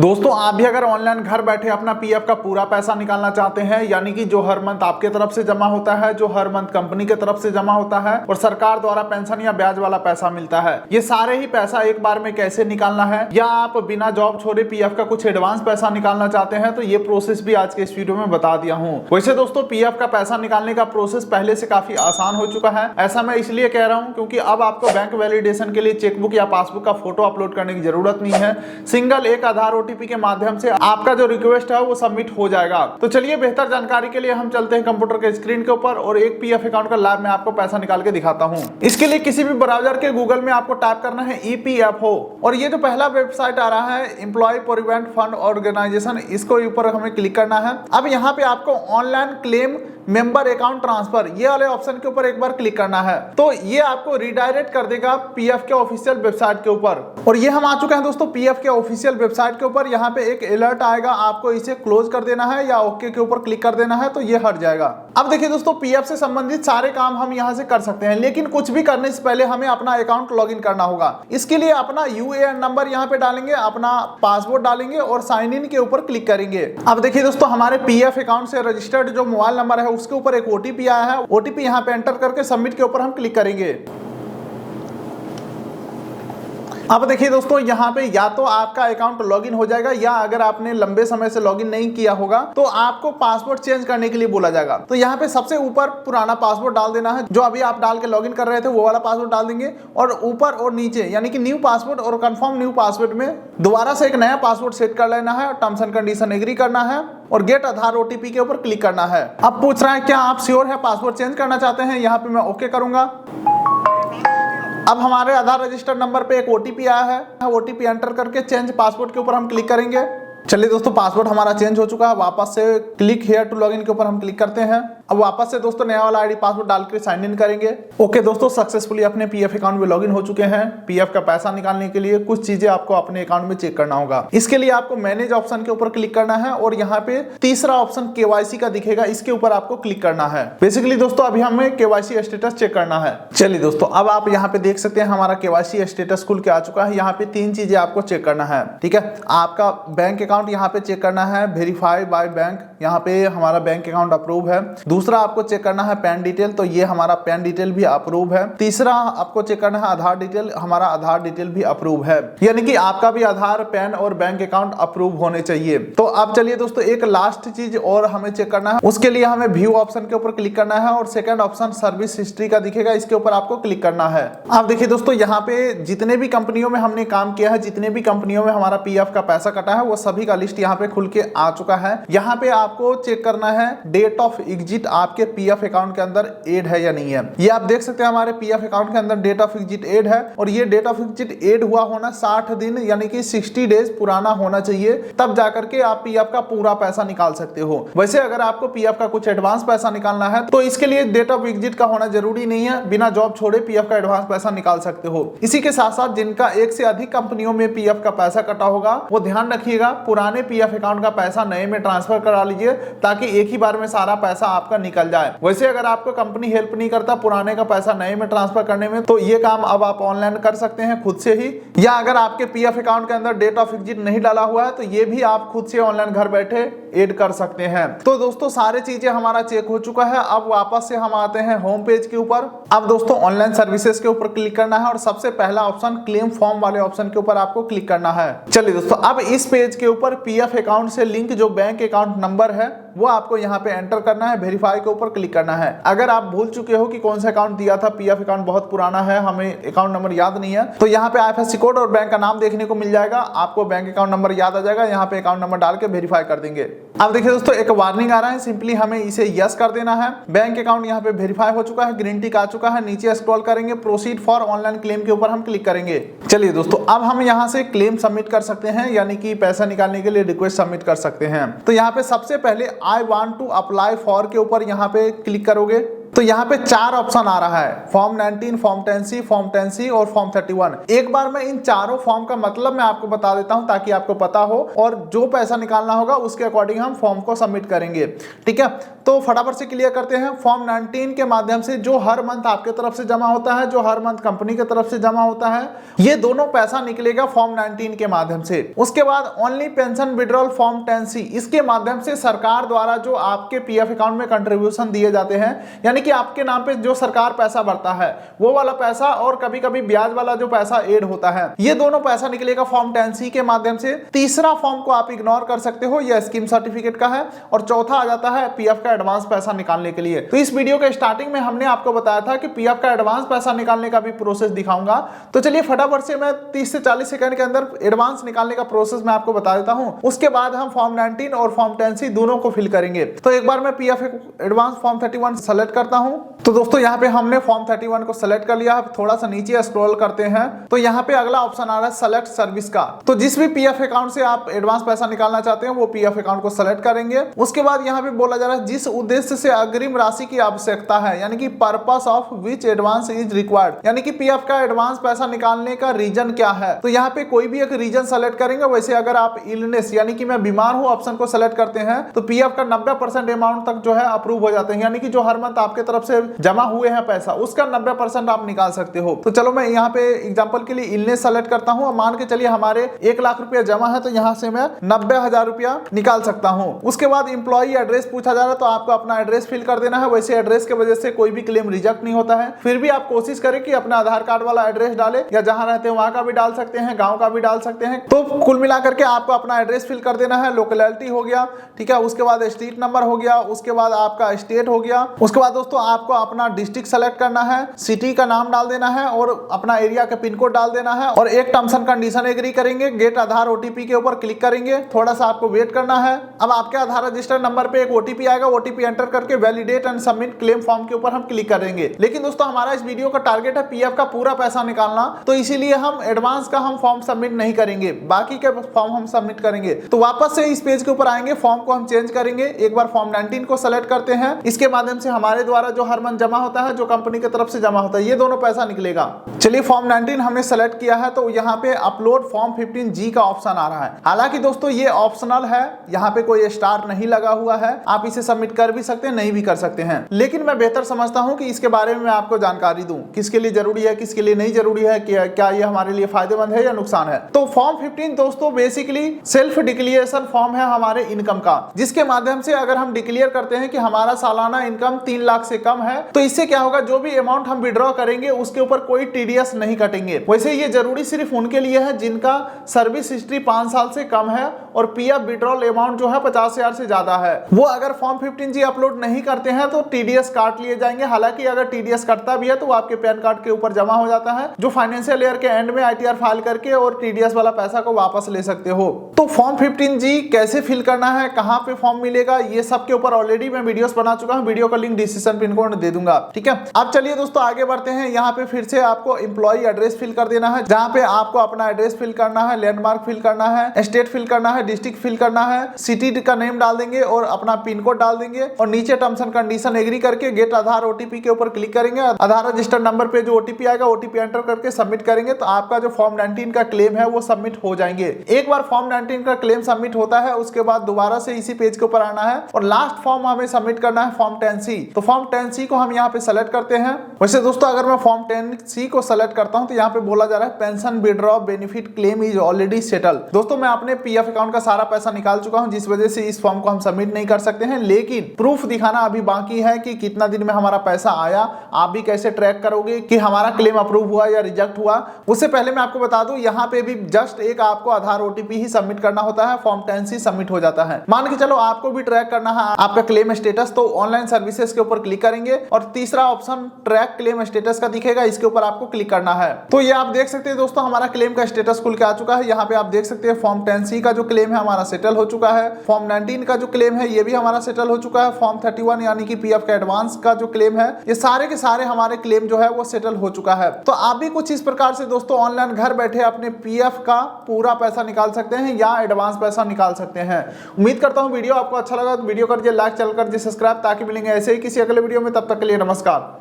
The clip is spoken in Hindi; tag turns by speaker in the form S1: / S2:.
S1: दोस्तों आप भी अगर ऑनलाइन घर बैठे अपना पीएफ का पूरा पैसा निकालना चाहते हैं, यानी कि जो हर मंथ आपके तरफ से जमा होता है, जो हर मंथ कंपनी के तरफ से जमा होता है और सरकार द्वारा पेंशन या ब्याज वाला पैसा मिलता है, ये सारे ही पैसा एक बार में कैसे निकालना है, या आप बिना जॉब छोड़े पीएफ का कुछ एडवांस पैसा निकालना चाहते हैं, तो ये प्रोसेस भी आज के इस वीडियो में बता दिया हूँ। वैसे दोस्तों पीएफ का पैसा निकालने का प्रोसेस पहले से काफी आसान हो चुका है। ऐसा मैं इसलिए कह रहा हूँ क्योंकि अब आपको बैंक वैलिडेशन के लिए चेकबुक या पासबुक का फोटो अपलोड करने की जरूरत नहीं है। सिंगल एक आधार ओटीपी के माध्यम से आपका जो रिक्वेस्ट है वो सबमिट हो जाएगा। तो चलिए बेहतर जानकारी के लिए हम चलते हैं कंप्यूटर के स्क्रीन के ऊपर और एक पीएफ अकाउंट का लाइव मैं आपको पैसा निकाल के दिखाता हूं। इसके लिए किसी भी ब्राउजर के गूगल में आपको टाइप करना है ईपीएफओ और ये जो पहला वेबसाइट आ रहा है एम्प्लॉय प्रोविडेंट फंड ऑर्गेनाइजेशन, इसको ऊपर हमें क्लिक करना है। अब यहाँ पे आपको online claim member account transfer ये वाले ऑप्शन के ऊपर एक बार क्लिक करना है, तो ये आपको रिडायरेक्ट कर देगा पीएफ के ऑफिशियल वेबसाइट के ऊपर। और ये हम आ चुके हैं दोस्तों पीएफ के ऑफिशियल वेबसाइट के ऊपर। यहाँ पे एक अलर्ट आएगा, आपको इसे क्लोज कर देना है या ओके के ऊपर क्लिक कर देना है, तो ये हट जाएगा। अब देखिए दोस्तों पीएफ से संबंधित सारे काम हम यहाँ से कर सकते हैं, लेकिन कुछ भी करने से पहले हमें अपना अकाउंट लॉग इन करना होगा। इसके लिए अपना यूएएन नंबर यहाँ पे डालेंगे, अपना पासवर्ड डालेंगे और साइन इन के ऊपर क्लिक करेंगे। अब देखिए दोस्तों हमारे पीएफ अकाउंट से रजिस्टर्ड जो मोबाइल नंबर है उसके ऊपर एक ओटीपी आया है। ओटीपी यहाँ पे एंटर करके सबमिट के ऊपर हम क्लिक करेंगे। अब देखिए दोस्तों यहाँ पे या तो आपका अकाउंट लॉगिन हो जाएगा, या अगर आपने लंबे समय से लॉगिन नहीं किया होगा तो आपको पासवर्ड चेंज करने के लिए बोला जाएगा। तो यहाँ पे सबसे ऊपर पुराना पासवर्ड डाल देना है, जो अभी आप डाल के लॉगिन कर रहे थे वो वाला पासवर्ड डाल देंगे, और ऊपर और नीचे यानी कि न्यू पासवर्ड और कंफर्म न्यू पासवर्ड में दोबारा से एक नया पासवर्ड सेट कर लेना है, टर्म्स एंड कंडीशन एग्री करना है और गेट आधार ओटीपी के ऊपर क्लिक करना है। अब पूछ रहा है क्या आप श्योर है पासवर्ड चेंज करना चाहते हैं, यहाँ पे मैं ओके करूंगा। अब हमारे आधार रजिस्टर्ड नंबर पे एक ओटीपी आया है, ओटीपी एंटर करके चेंज पासवर्ड के ऊपर हम क्लिक करेंगे। चलिए दोस्तों पासवर्ड हमारा चेंज हो चुका है। वापस से क्लिक हियर टू लॉगिन के ऊपर हम क्लिक करते हैं। अब वापस से दोस्तों नया वाला आईडी पासवर्ड डाल के साइन इन करेंगे। ओके दोस्तों सक्सेसफुली अपने पीएफ अकाउंट में लॉगिन हो चुके हैं। पीएफ का पैसा निकालने के लिए कुछ चीजें आपको अपने अकाउंट में चेक करना होगा। इसके लिए आपको मैनेज ऑप्शन के ऊपर क्लिक करना है और यहाँ पे तीसरा ऑप्शन केवाईसी का दिखेगा, इसके ऊपर आपको क्लिक करना है। बेसिकली दोस्तों अभी हमें केवाईसी स्टेटस चेक करना है। चलिए दोस्तों अब आप यहाँ पे देख सकते हैं हमारा केवाईसी स्टेटस खुल के आ चुका है। यहाँ पे तीन चीजें आपको चेक करना है, ठीक है। आपका बैंक अकाउंट यहाँ पे चेक करना है, वेरीफाई बाय बैंक, यहाँ पे हमारा बैंक अकाउंट अप्रूव है। दूसरा आपको चेक करना है पैन डिटेल, तो ये हमारा पैन डिटेल भी अप्रूव है। तीसरा आपको चेक करना है आधार डिटेल, हमारा आधार डिटेल भी अप्रूव है, यानी कि आपका भी आधार पैन और बैंक अकाउंट अप्रूव होने चाहिए। तो अब चलिए दोस्तों एक लास्ट चीज और हमें चेक करना है। उसके लिए हमें व्यू ऑप्शन के ऊपर क्लिक करना है और सेकंड ऑप्शन सर्विस हिस्ट्री का दिखेगा, इसके ऊपर आपको क्लिक करना है। अब देखिए दोस्तों यहाँ पे जितने भी कंपनियों में हमने काम किया है, जितने भी कंपनियों में हमारा पीएफ का पैसा कटा है, वो सभी का लिस्ट यहाँ पे खुल के आ चुका है। यहाँ पे आपको चेक करना है डेट ऑफ एग्जिट आपके पीएफ अकाउंट के अंदर ऐड है या नहीं है। ये आप देख सकते हैं हमारे पीएफ अकाउंट के अंदर डेट ऑफ एग्जिट ऐड है, और ये डेट ऑफ एग्जिट ऐड हुआ होना 60 दिन यानी कि 60 डेज पुराना होना चाहिए, तब जाकर के आप पीएफ का पूरा पैसा निकाल सकते हो। वैसे अगर आपको पीएफ का कुछ एडवांस पैसा निकालना है तो इसके लिए डेट ऑफ एग्जिट का होना जरूरी नहीं है, बिना जॉब छोड़े पीएफ का एडवांस पैसा निकाल सकते हो। इसी के साथ साथ जिनका एक से अधिक कंपनियों में पीएफ का पैसा कटा होगा वो ध्यान रखिएगा, पुराने पीएफ अकाउंट का पैसा नए में ट्रांसफर करा लीजिए ताकि एक ही बार में सारा पैसा आपका निकल जाए। वैसे अगर आपको कंपनी हेल्प नहीं करता पुराने का पैसा नए में ट्रांसफर करने में, तो ये काम अब आप ऑनलाइन कर सकते हैं खुद से ही, या अगर आपके पीएफ अकाउंट के अंदर डेट ऑफ एग्जिट नहीं डाला हुआ है तो ये भी आप खुद से ऑनलाइन घर बैठे ऐड कर सकते हैं। तो दोस्तों सारी चीजें हमारा चेक हो चुका है। अब वापस से हम आते हैं होम पेज के ऊपर। अब दोस्तों ऑनलाइन सर्विसेज के ऊपर क्लिक करना है और सबसे पहला ऑप्शन क्लेम फॉर्म वाले ऑप्शन के ऊपर आपको क्लिक करना है। चलिए दोस्तों अब इस पेज के ऊपर पीएफ अकाउंट से लिंक जो बैंक अकाउंट नंबर है वो आपको यहाँ पे एंटर करना है, वेरीफाई के ऊपर क्लिक करना है। अगर आप भूल चुके हो कि कौन सा अकाउंट दिया था, पीएफ अकाउंट बहुत पुराना है, हमें अकाउंट नंबर याद नहीं है, तो यहाँ पे आईएफएससी कोड और बैंक का नाम देखने को मिल जाएगा, आपको बैंक अकाउंट नंबर याद आ जाएगा, यहाँ पे अकाउंट नंबर डाल के वेरीफाई कर देंगे। अब देखिए दोस्तों एक वार्निंग आ रहा है, सिंपली हमें इसे यस कर देना है। बैंक अकाउंट यहाँ पे वेरीफाई हो चुका है, ग्रीन टिक आ चुका है। नीचे स्क्रॉल करेंगे, प्रोसीड फॉर ऑनलाइन क्लेम के ऊपर हम क्लिक करेंगे। चलिए दोस्तों अब हम यहाँ से क्लेम सबमिट कर सकते हैं, यानी कि पैसा निकालने के लिए रिक्वेस्ट सबमिट कर सकते हैं। तो यहाँ पे सबसे पहले I want to apply for के ऊपर यहाँ पे क्लिक करोगे। तो यहाँ पे 4 ऑप्शन आ रहा है, form 19, form 10C, form 10C और फॉर्म 31। एक बार मैं इन चारों फॉर्म का मतलब मैं आपको बता देता हूं ताकि आपको पता हो, और जो पैसा निकालना होगा उसके अकॉर्डिंग हम फॉर्म को सबमिट करेंगे। ठीक है, तो फटाफट से क्लियर करते हैं। फॉर्म 19 के माध्यम से जो हर मंथ आपके तरफ से जमा होता है, जो हर मंथ कंपनी की तरफ से जमा होता है, ये दोनों पैसा निकलेगा फॉर्म 19 के माध्यम से। उसके बाद only pension withdrawal form 10C, इसके माध्यम से सरकार द्वारा जो आपके पीएफ अकाउंट में कंट्रीब्यूशन दिए जाते हैं, यानी कि आपके नाम पे जो सरकार पैसा भरता है वो वाला पैसा, और कभी कभी ब्याज वाला जो पैसा ऐड होता है, ये दोनों पैसा निकलेगा फॉर्म 10C के माध्यम से। तीसरा फॉर्म को आप इग्नोर कर सकते हो, यह स्कीम सर्टिफिकेट का है, और चौथा आ जाता है पीएफ का एडवांस पैसा निकालने के लिए। तो इस वीडियो के स्टार्टिंग में हमने आपको बताया था कि पीएफ का एडवांस पैसा निकालने का भी प्रोसेस दिखाऊंगा। तो चलिए फटाफट से मैं 30 से 40 सेकंड के अंदर एडवांस निकालने का प्रोसेस मैं आपको बता देता हूं। उसके बाद हम फॉर्म 19 और फॉर्म 10C दोनों को फिल करेंगे। तो एक बार मैं पीएफ एडवांस फॉर्म 31 सेलेक्ट करता हूं। तो दोस्तों यहाँ पे हमने फॉर्म 31 को सेलेक्ट कर लिया। थोड़ा सा नीचे स्क्रॉल करते हैं तो यहाँ पे अगला ऑप्शन आ रहा है सेलेक्ट सर्विस का। तो जिस भी पीएफ अकाउंट से आप एडवांस पैसा निकालना चाहते हैं वो पीएफ अकाउंट को सेलेक्ट करेंगे। उसके बाद यहाँ पे बोला जा रहा है जिस उद्देश्य से अग्रिम राशि की आवश्यकता है, यानी कि purpose of which advance is required, यानी कि पीएफ का एडवांस पैसा निकालने का रीजन क्या है। तो यहाँ पे कोई भी एक रीजन सेलेक्ट करेंगे। वैसे अगर आप इलनेस यानी कि मैं बीमार हूं ऑप्शन को सेलेक्ट करते हैं तो पीएफ का 90% अमाउंट तक जो है अप्रूव हो जाते हैं, यानी कि जो हर मंथ आपके तरफ से जमा हुए हैं पैसा उसका 90% आप निकाल सकते हो। तो चलो मैं यहाँ पे एग्जांपल के लिए इलनेस सेलेक्ट करता हूँ। मान के चलिए हमारे 1 लाख रुपया जमा है, तो यहाँ से मैं 90,000 रुपया निकाल सकता हूँ। उसके बाद इंप्लॉई एड्रेस पूछा जा रहा है, तो आपको अपना एड्रेस फिल कर देना है। वैसे एड्रेस के वजह से कोई भी क्लेम रिजेक्ट नहीं होता है, फिर भी आप कोशिश करें कि अपना आधार कार्ड वाला एड्रेस डाले, या जहां रहते हैं वहां का भी डाल सकते हैं, गांव का भी डाल सकते हैं। तो कुल मिलाकर के आपको अपना एड्रेस फिल कर देना है। लोकेलिटी हो गया, ठीक है, उसके बाद स्ट्रीट नंबर हो गया, उसके बाद आपका स्टेट हो गया। उसके बाद दोस्तों आपको अपना डिस्ट्रिक्ट सेलेक्ट करना है, सिटी का नाम डाल देना है और अपना एरिया का पिन कोड डाल देना है, और एक टर्म्स एंड कंडीशन एग्री करेंगे। गेट आधार ओटीपी के ऊपर क्लिक करेंगे, थोड़ा सा आपको वेट करना है। अब आपके आधार रजिस्टर नंबर पे एक ओटीपी आएगा, ओटीपी एंटर करके validate and submit claim form के ऊपर हम क्लिक करेंगे। लेकिन दोस्तों हमारा इस वीडियो का टारगेट है पीएफ का पूरा पैसा निकालना, तो इसीलिए हम एडवांस का हम फॉर्म सबमिट नहीं करेंगे, बाकी के फॉर्म हम सबमिट करेंगे। तो वापस से इस पेज के ऊपर आएंगे, फॉर्म को हम चेंज करेंगे। एक बार फॉर्म 19 को सेलेक्ट करते हैं, इसके माध्यम से हमारे द्वारा जो हर मंथ जमा होता है, जो कंपनी की तरफ से जमा होता है, ये दोनों पैसा निकलेगा। चलिए फॉर्म 19 हमने सेलेक्ट किया है, तो यहाँ पे अपलोड फॉर्म 15G का ऑप्शन आ रहा है। हालांकि दोस्तों ये ऑप्शनल है, यहाँ पे कोई स्टार नहीं लगा हुआ है, आप इसे सबमिट कर भी सकते हैं, नहीं भी कर सकते हैं। लेकिन मैं बेहतर समझता हूं कि इसके बारे में मैं आपको जानकारी दूं, किसके लिए जरूरी है, किसके लिए नहीं जरूरी है, क्या ये हमारे लिए फायदेमंद है या नुकसान है। तो फॉर्म 15 दोस्तों बेसिकली सेल्फ डिक्लेरेशन फॉर्म है हमारे इनकम का, जिसके माध्यम से अगर हम डिक्लेयर करते हैं कि हमारा सालाना इनकम 3 लाख से कम है, तो इससे क्या होगा, जो भी अमाउंट हम विड्रॉ करेंगे उसके ऊपर कोई टीडीएस नहीं कटेंगे। वैसे ये जरूरी सिर्फ उनके लिए है जिनका सर्विस हिस्ट्री 5 साल से कम है और पीएफ विड्रॉल अमाउंट जो है 50,000 से ज्यादा है। वो अगर फॉर्म 15G अपलोड नहीं करते हैं तो टीडीएस काट लिए जाएंगे। हालांकि अगर टीडीएस कटता भी है तो वो आपके पैन कार्ड के ऊपर जमा हो जाता है, जो फाइनेंशियल ईयर के एंड में आईटीआर फाइल करके और टीडीएस वाला पैसा को वापस ले सकते हो। तो फॉर्म 15G कैसे फिल करना है, कहां पे फॉर्म मिलेगा, ये सब के ऊपर ऑलरेडी मैं वीडियोस बना चुका हूं, वीडियो का लिंक डिस्क्रिप्शन पिन कोड दे दूंगा, ठीक है। अब चलिए दोस्तों आगे बढ़ते हैं। यहाँ पे फिर से आपको एम्प्लॉय एड्रेस फिल कर देना है, जहां पे आपको अपना एड्रेस फिल करना है, लैंडमार्क फिल करना है, स्टेट फिल करना है, डिस्ट्रिक्ट फिल करना है, सिटी का नेम डाल देंगे और अपना पिन कोड डाल देंगे, और नीचे टर्म्स एंड कंडीशन एग्री करके गेट आधार ओटीपी के ऊपर क्लिक करेंगे। आधार रजिस्टर नंबर पे जो ओटीपी आएगा, ओटीपी एंटर करके सबमिट करेंगे, तो आपका जो फॉर्म 19 का क्लेम है वो सबमिट हो जाएंगे। एक बार फॉर्म 19 का क्लेम सबमिट होता है, उसके बाद दोबारा से इसी पेज के ऊपर आना है और लास्ट फॉर्म हमें सबमिट करना है फॉर्म 10C। तो फॉर्म 10C को हम यहाँ पे सेलेक्ट करते हैं। वैसे दोस्तों अगर मैं फॉर्म 10C को सेलेक्ट करता हूँ तो यहाँ पे बोला जा रहा है pension withdraw benefit claim is already settle. दोस्तों मैं अपने पीएफ अकाउंट का सारा पैसा निकाल चुका हूँ, जिस वजह से इस फॉर्म को हम सबमिट नहीं कर सकते हैं, लेकिन प्रूफ दिखाना अभी बाकी है कि कितना दिन में हमारा पैसा आया। आप भी कैसे ट्रैक करोगे कि हमारा क्लेम अप्रूव हुआ या रिजेक्ट हुआ। उससे पहले मैं आपको बता दूं, यहाँ पे भी जस्ट एक आपको आधार ओटीपी ही सबमिट करना होता है, फॉर्म 10C सबमिट हो जाता है। मान के चलो आपको भी ट्रैक करना है आपका क्लेम स्टेटस, तो ऑनलाइन सर्विसेज के ऊपर क्लिक करेंगे और तीसरा ऑप्शन ट्रैक क्लेम स्टेटस का दिखेगा, इसके ऊपर आपको क्लिक करना है। तो ये आप देख सकते हैं दोस्तों हमारा क्लेम का स्टेटस खुल के आ चुका है। यहाँ पे आप देख सकते हैं फॉर्म 10C का जो क्लेम है हमारा सेटल हो चुका है, फॉर्म 19 का जो क्लेम है ये भी हमारा सेटल हो चुका है, फॉर्म 31 यानी कि पीएफ का एडवांस का जो क्लेम है, ये सारे के सारे हमारे क्लेम जो है वो सेटल हो चुका है। तो आप भी कुछ इस प्रकार से दोस्तों ऑनलाइन घर बैठे अपने पीएफ का पूरा पैसा निकाल सकते हैं या एडवांस पैसा निकाल सकते हैं। उम्मीद करता हूं वीडियो आपको अच्छा लगा, तो वीडियो कर दिए लाइक, चैनल कर दिए सब्सक्राइब, ताकि मिलेंगे ऐसे ही किसी अगले वीडियो में, तब तक के लिए नमस्कार।